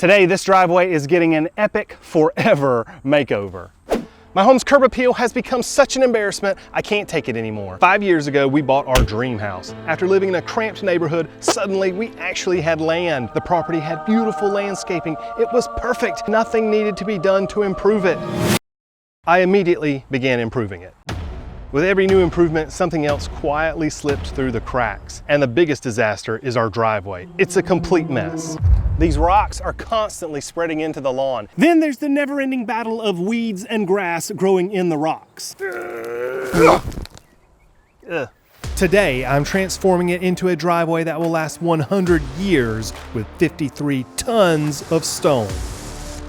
Today, this driveway is getting an epic forever makeover. My home's curb appeal has become such an embarrassment, I can't take it anymore. 5 years ago, we bought our dream house. After living in a cramped neighborhood, suddenly we actually had land. The property had beautiful landscaping. It was perfect. Nothing needed to be done to improve it. I immediately began improving it. With every new improvement, something else quietly slipped through the cracks. And the biggest disaster is our driveway. It's a complete mess. These rocks are constantly spreading into the lawn. Then there's the never-ending battle of weeds and grass growing in the rocks. Today, I'm transforming it into a driveway that will last 100 years with 53 tons of stone.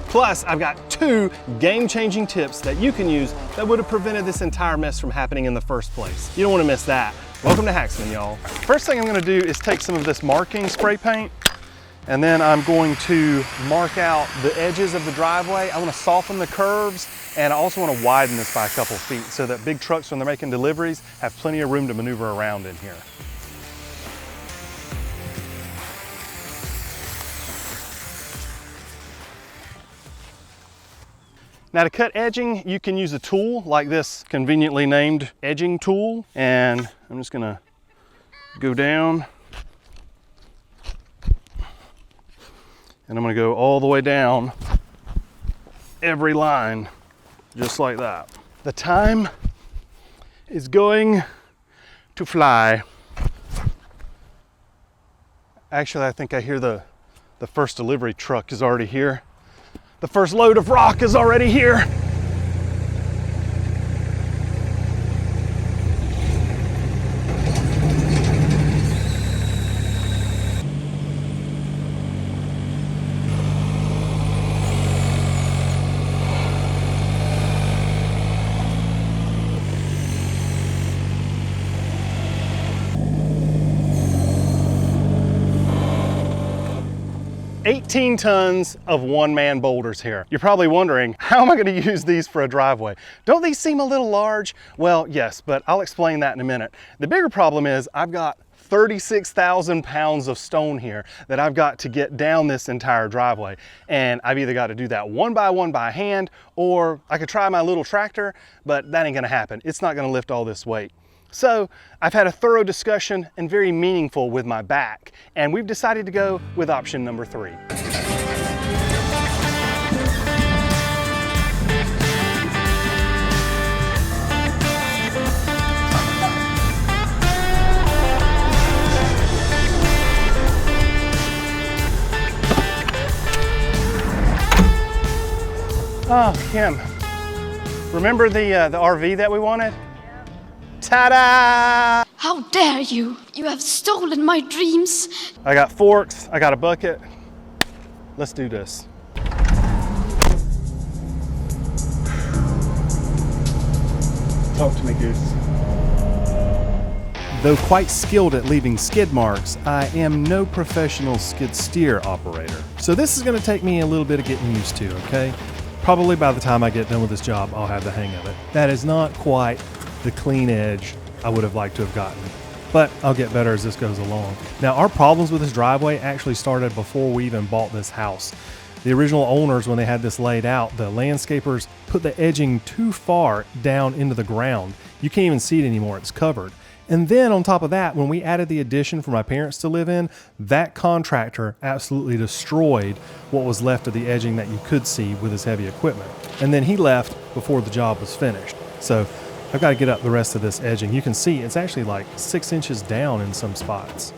Plus, I've got 2 game-changing tips that you can use that would have prevented this entire mess from happening in the first place. You don't want to miss that. Welcome to Hacksman, y'all. First thing I'm going to do is take some of this marking spray paint, and then I'm going to mark out the edges of the driveway. I want to soften the curves, and I also want to widen this by a couple feet so that big trucks, when they're making deliveries, have plenty of room to maneuver around in here. Now to cut edging, you can use a tool like this conveniently named edging tool. And I'm just gonna go down. And I'm gonna go all the way down every line, just like that. The time is going to fly. Actually, I think I hear the first delivery truck is already here. The first load of rock is already here. $18 tons of one-man boulders here. You're probably wondering, how am I going to use these for a driveway? Don't these seem a little large? Well, yes, but I'll explain that in a minute. The bigger problem is I've got 36,000 pounds of stone here that I've got to get down this entire driveway. And I've either got to do that one by hand, or I could try my little tractor, but that ain't gonna happen. It's not gonna lift all this weight. So I've had a thorough discussion and very meaningful with my back, and we've decided to go with option number 3. Oh, Kim, remember the RV that we wanted? Ta-da! How dare you! You have stolen my dreams! I got forks, I got a bucket. Let's do this. Talk to me, Goose. Though quite skilled at leaving skid marks, I am no professional skid steer operator. So this is going to take me a little bit of getting used to, okay? Probably by the time I get done with this job, I'll have the hang of it. That is not quite the clean edge I would have liked to have gotten, but I'll get better as this goes along. Now, our problems with this driveway actually started before we even bought this house. The original owners, when they had this laid out, the landscapers put the edging too far down into the ground. You can't even see it anymore, it's covered. And then on top of that, when we added the addition for my parents to live in, that contractor absolutely destroyed what was left of the edging that you could see with his heavy equipment. And then he left before the job was finished. So I've got to get up the rest of this edging. You can see it's actually like 6 inches down in some spots.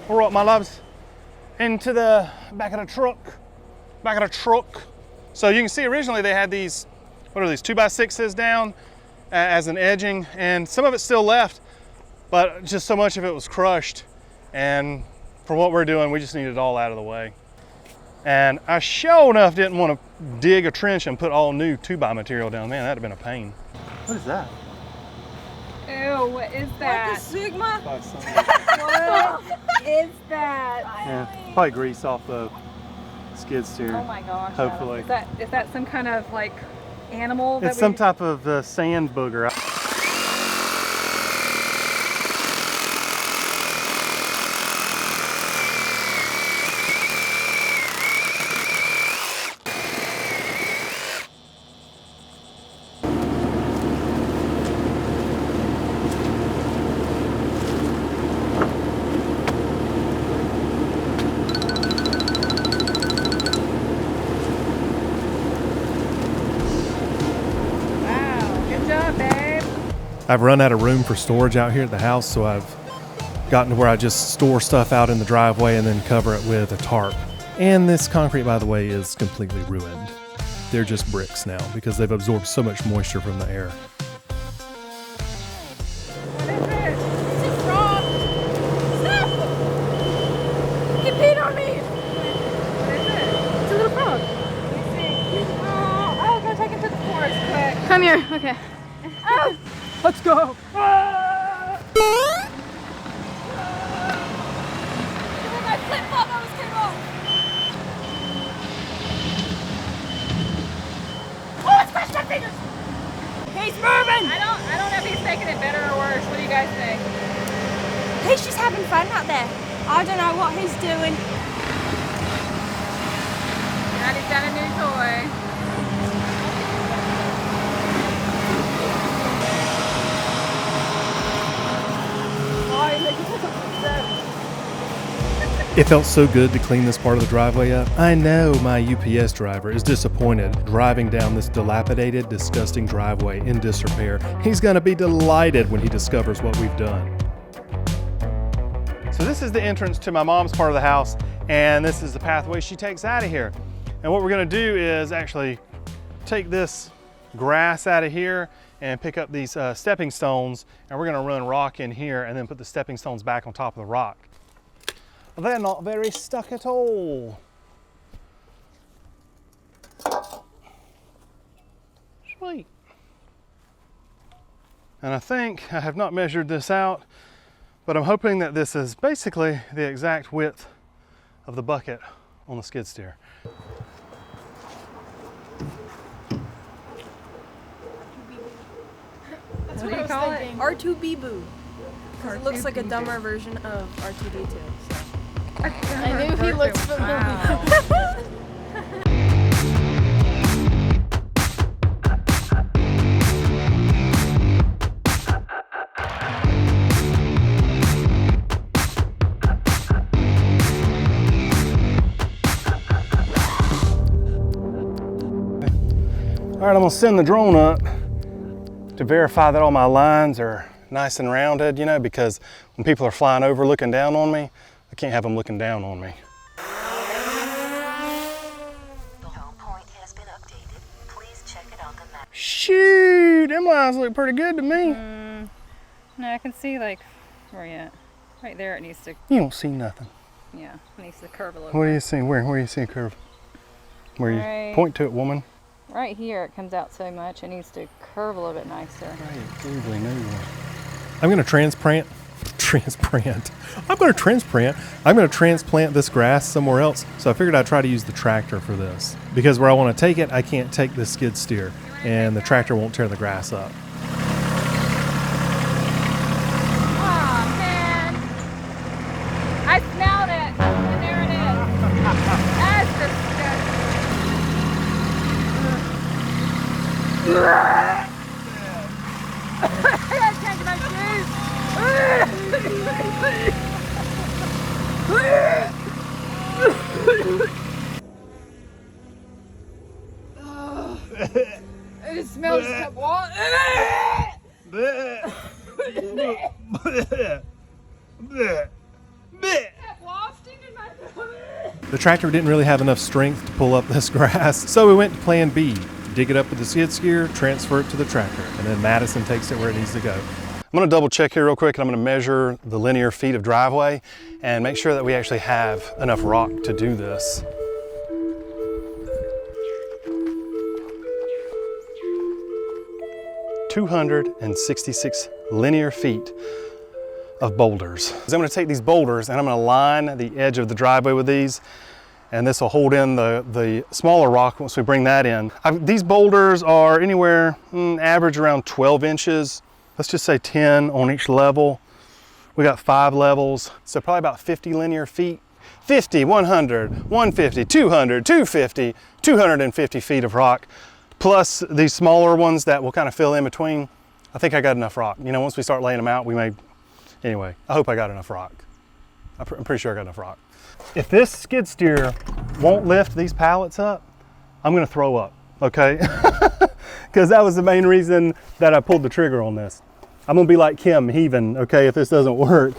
All right, my loves, into the back of the truck. So you can see originally they had these, what are these, 2x6s down as an edging, and some of it's still left, but just so much of it was crushed. And for what we're doing, we just need it all out of the way. And I sure enough didn't want to dig a trench and put all new 2x material down there. That'd have been a pain. What is that? Ew, what is that? What the Sigma? What is that? Yeah, probably grease off the skid steer. Oh my gosh. Hopefully. Is that some kind of like animal? It's some type of sand booger. I've run out of room for storage out here at the house, so I've gotten to where I just store stuff out in the driveway and then cover it with a tarp. And this concrete, by the way, is completely ruined. They're just bricks now because they've absorbed so much moisture from the air. What is it? It's a frog. Stop! He peed on me. What is it? It's a little frog. Let me see. Oh, go take it to the forest quick. Come here. Okay. Oh, let's go. My flip-flop almost came off. Oh, it scratched my fingers. He's moving. I don't know if he's making it better or worse. What do you guys think? He's just having fun out there. I don't know what he's doing. Daddy's got a new toy. It felt so good to clean this part of the driveway up. I know my UPS driver is disappointed driving down this dilapidated, disgusting driveway in disrepair. He's gonna be delighted when he discovers what we've done. So this is the entrance to my mom's part of the house, and this is the pathway she takes out of here. And what we're gonna do is actually take this grass out of here and pick up these stepping stones, and we're gonna run rock in here and then put the stepping stones back on top of the rock. They're not very stuck at all. Sweet. And I think, I have not measured this out, but I'm hoping that this is basically the exact width of the bucket on the skid steer. That's what do you call it? R2B-Boo. Because it looks like a dumber version of R2D2. So. I knew he looked familiar. Wow. All right, I'm gonna send the drone up to verify that all my lines are nice and rounded, you know, because when people are flying over looking down on me, I can't have them looking down on me. The home point has been updated. Please check it on the map. Shoot, them lines look pretty good to me. No, I can see like where you at. Right there it needs to, You don't see nothing. yeah, it needs to curve a little What do bit. you see? Where do you see a curve? Where you Right. point to it, woman. Right here it comes out so much. It needs to curve a little bit nicer. I'm gonna transplant. I'm gonna transplant this grass somewhere else. So I figured I'd try to use the tractor for this because where I want to take it, I can't take the skid steer, and the tractor won't tear the grass up. Oh man! I smelled it, and there it is. That's disgusting. I gotta change my shoes. It smells like what? The tractor didn't really have enough strength to pull up this grass, so we went to plan B. Dig it up with the skid steer, transfer it to the tractor, and then Madison takes it where it needs to go. I'm gonna double check here real quick, and I'm gonna measure the linear feet of driveway and make sure that we actually have enough rock to do this. "266 linear feet of boulders. I'm gonna take these boulders and I'm gonna line the edge of the driveway with these, and this will hold in the smaller rock once we bring that in. These boulders are anywhere, average around 12 inches. Let's just say 10 on each level. We got 5 levels, so probably about 50 linear feet. 50, 100, 150, 200, 250, 250 feet of rock, plus these smaller ones that will kind of fill in between. I think I got enough rock. You know, once we start laying them out, we may, anyway, I hope I got enough rock. I'm pretty sure I got enough rock. If this skid steer won't lift these pallets up, I'm gonna throw up, okay? Because that was the main reason that I pulled the trigger on this. I'm gonna be like Kim heaving, okay, if this doesn't work.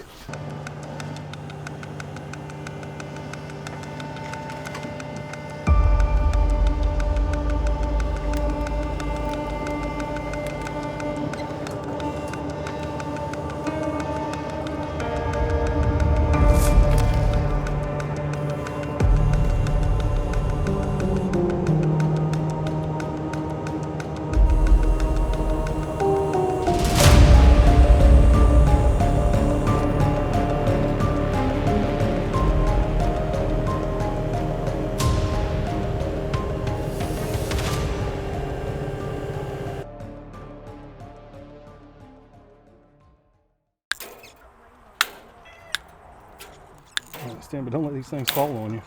Stand, but don't let these things fall on you.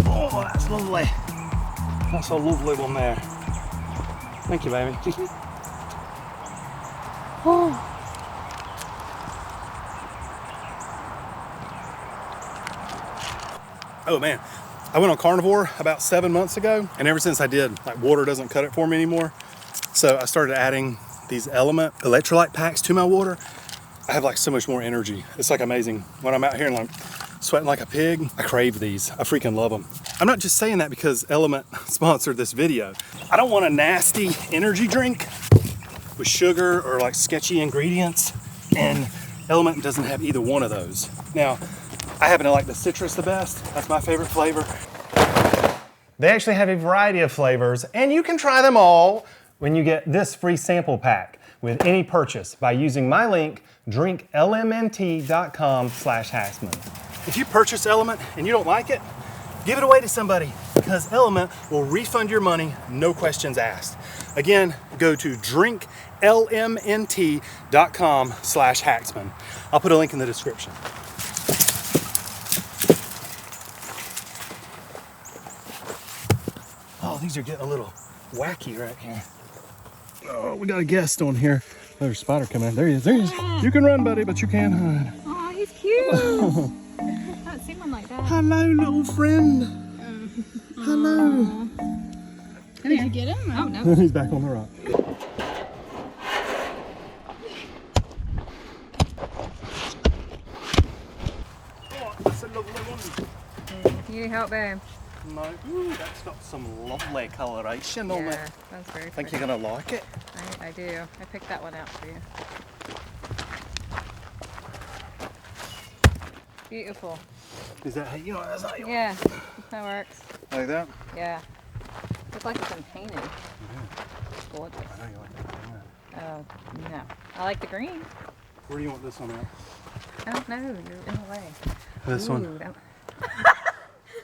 Oh, that's lovely. That's a lovely one there. Thank you, baby. Oh. Oh man, I went on carnivore about 7 months ago, and ever since I did, like, water doesn't cut it for me anymore. So I started adding these Element electrolyte packs to my water. I have like so much more energy. It's like amazing. When I'm out here and like sweating like a pig, I crave these. I freaking love them. I'm not just saying that because Element sponsored this video. I don't want a nasty energy drink with sugar or like sketchy ingredients, and Element doesn't have either one of those. Now, I happen to like the citrus the best. That's my favorite flavor. They actually have a variety of flavors, and you can try them all when you get this free sample pack with any purchase by using my link, drinklmnt.com/Hacksman. If you purchase Element and you don't like it, give it away to somebody, because Element will refund your money, no questions asked. Again, go to drinklmnt.com/Hacksman. I'll put a link in the description. Oh, these are getting a little wacky right here. Oh, we got a guest on here. There's a spider coming in. There he is. There he is. You can run, buddy, but you can't hide. Oh, he's cute. I haven't seen one like that. Hello, little friend. Hello. Did you get him? Oh, no. He's back on the rock. Oh, that's a lovely one. You need help, babe? No. Ooh, that's got some lovely coloration on it. Yeah, that's very Think pretty. you're gonna like it? I do. I picked that one out for you. Beautiful. Is that how you know? That's how you Yeah, that works. like that? Yeah. Looks like it's been painted. It's gorgeous. I know you like that. Yeah. Oh, no. I like the green. Where do you want this one at? I don't know. You're in the way. This Ooh, one. don't-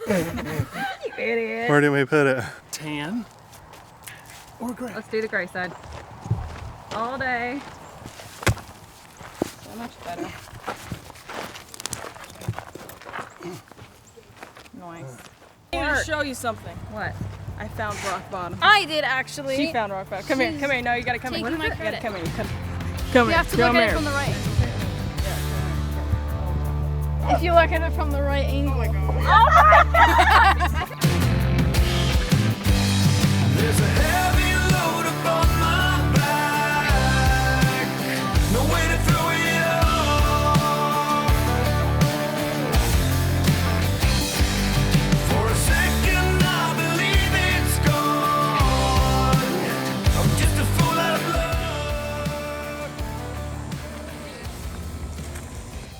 You idiot. Where do we put it? Tan or gray? Let's do the gray side. All day. So much better. Nice. I need to show you something. What? I found rock bottom. I did actually. She found rock bottom. Come here, come here. No, you gotta come Taking here. my You gotta credit. come here. Come You here. have to Come look at here. it from the right. If you look at it from the right angle. Oh my god. There's a heavy load upon my back. No way to throw it off. For a second, I believe it's gone. I'm just a fool out of love.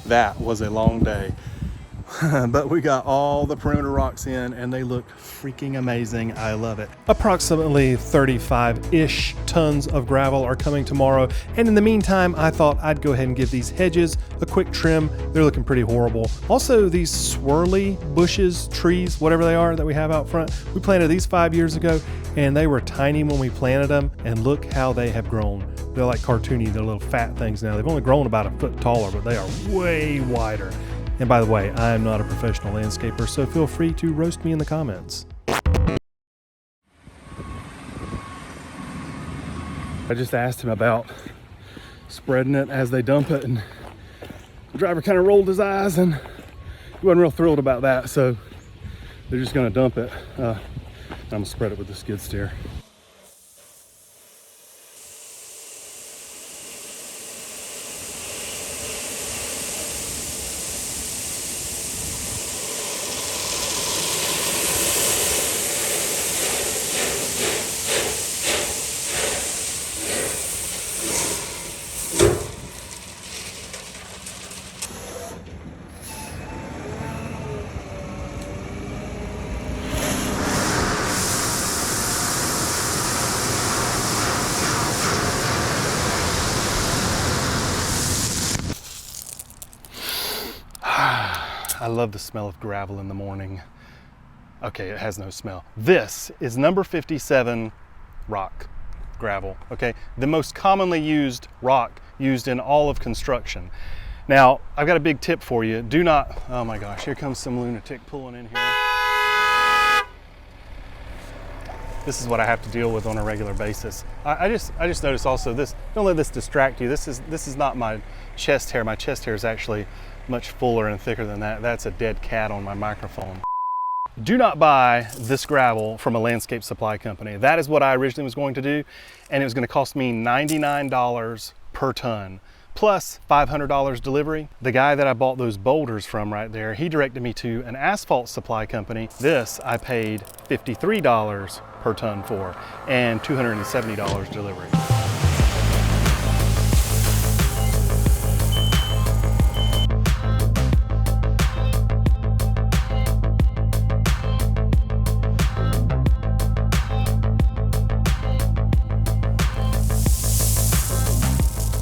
That was a long day. But we got all the perimeter rocks in and they look freaking amazing. I love it. Approximately 35-ish tons of gravel are coming tomorrow. And in the meantime, I thought I'd go ahead and give these hedges a quick trim. They're looking pretty horrible. Also, these swirly bushes, trees, whatever they are that we have out front, we planted these 5 years ago and they were tiny when we planted them. And look how they have grown. They're like cartoony, they're little fat things now. They've only grown about a foot taller, but they are way wider. And by the way, I am not a professional landscaper, so feel free to roast me in the comments. I just asked him about spreading it as they dump it, and the driver kind of rolled his eyes and he wasn't real thrilled about that, so they're just gonna dump it. I'm gonna spread it with the skid steer. I love the smell of gravel in the morning. Okay, it has no smell. This is number 57 rock, gravel, okay? The most commonly used rock used in all of construction. Now, I've got a big tip for you. Do not, oh my gosh, here comes some lunatic pulling in here. This is what I have to deal with on a regular basis. I just noticed also this, don't let this distract you. This is not my chest hair. My chest hair is actually much fuller and thicker than that. That's a dead cat on my microphone. Do not buy this gravel from a landscape supply company. That is what I originally was going to do, and it was going to cost me $99 per ton, plus $500 delivery. The guy that I bought those boulders from right there, he directed me to an asphalt supply company. This I paid $53 per ton for, and $270 delivery.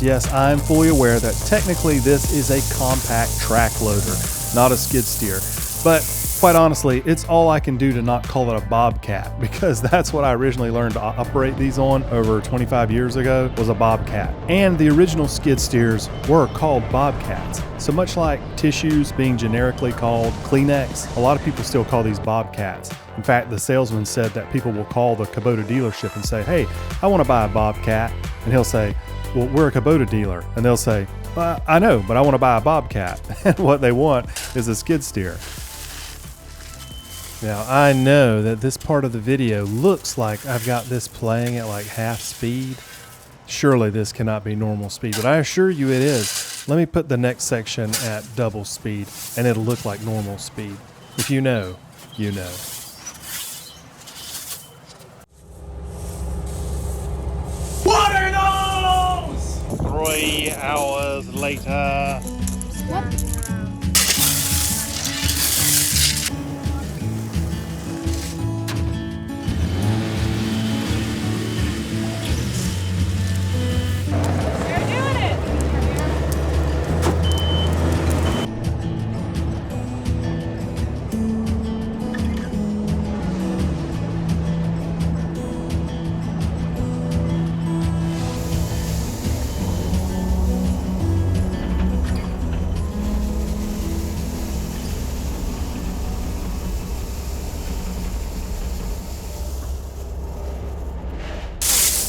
Yes, I'm fully aware that technically this is a compact track loader, not a skid steer. But quite honestly, it's all I can do to not call it a bobcat, because that's what I originally learned to operate these on over 25 years ago, was a bobcat. And the original skid steers were called bobcats. So much like tissues being generically called Kleenex, a lot of people still call these bobcats. In fact, the salesman said that people will call the Kubota dealership and say, "Hey, I want to buy a bobcat." And he'll say, "Well, we're a Kubota dealer." And they'll say, "Well, I know, but I want to buy a bobcat." And what they want is a skid steer. Now, I know that this part of the video looks like I've got this playing at like half speed. Surely this cannot be normal speed, but I assure you it is. Let me put the next section at double speed, and it'll look like normal speed. If you know, you know. What are those? 3 hours later. They're doing it.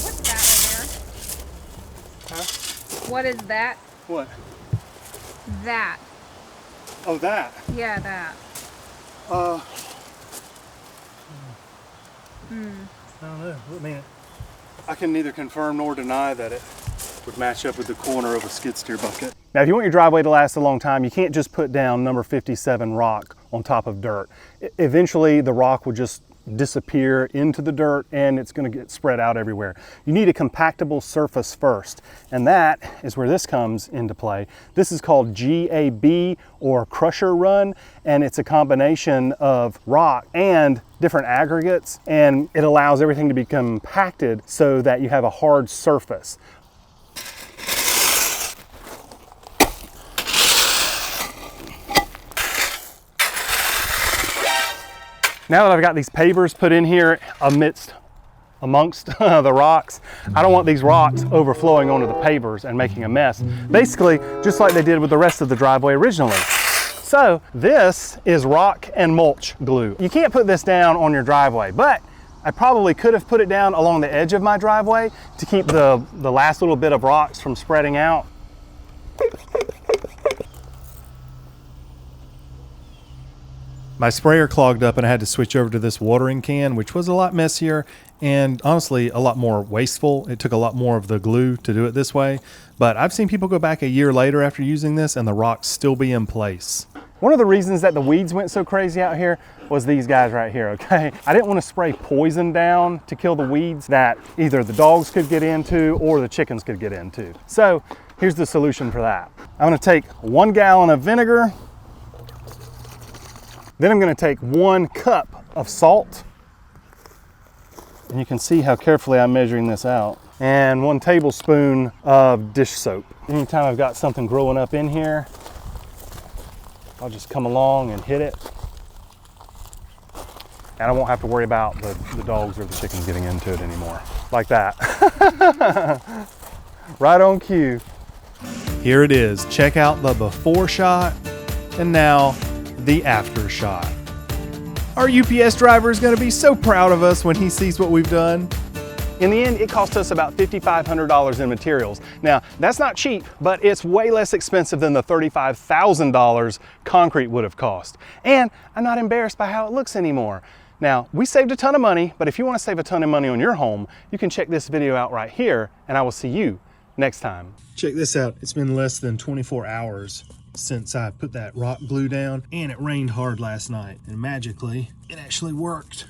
What's that right there? Huh? What is that? What? That. Oh, that. Yeah, that. I don't know. I mean, I can neither confirm nor deny that it would match up with the corner of a skid steer bucket. Now, if you want your driveway to last a long time, you can't just put down number 57 rock on top of dirt. Eventually, the rock will just disappear into the dirt and it's going to get spread out everywhere. You need a compactable surface first, and that is where this comes into play. This is called GAB, or crusher run, and it's a combination of rock and different aggregates, and it allows everything to be compacted so that you have a hard surface. Now that I've got these pavers put in here amongst the rocks, I don't want these rocks overflowing onto the pavers and making a mess. Basically, just like they did with the rest of the driveway originally. So this is rock and mulch glue. You can't put this down on your driveway, but I probably could have put it down along the edge of my driveway to keep the last little bit of rocks from spreading out. My sprayer clogged up and I had to switch over to this watering can, which was a lot messier and honestly a lot more wasteful. It took a lot more of the glue to do it this way, but I've seen people go back a year later after using this and the rocks still be in place. One of the reasons that the weeds went so crazy out here was these guys right here, okay? I didn't want to spray poison down to kill the weeds that either the dogs could get into or the chickens could get into. So here's the solution for that. I'm gonna take 1 gallon of vinegar. Then I'm gonna take 1 cup of salt. And you can see how carefully I'm measuring this out. And 1 tablespoon of dish soap. Anytime I've got something growing up in here, I'll just come along and hit it. And I won't have to worry about the dogs or the chickens getting into it anymore. Like that. Right on cue. Here it is. Check out the before shot and now the after shot. Our UPS driver is going to be so proud of us when he sees what we've done. In the end, it cost us about $5,500 in materials. Now, that's not cheap, but it's way less expensive than the $35,000 concrete would have cost. And I'm not embarrassed by how it looks anymore. Now, we saved a ton of money, but if you want to save a ton of money on your home, you can check this video out right here, and I will see you next time. Check this out. It's been less than 24 hours since I put that rock glue down, and it rained hard last night, and magically, it actually worked.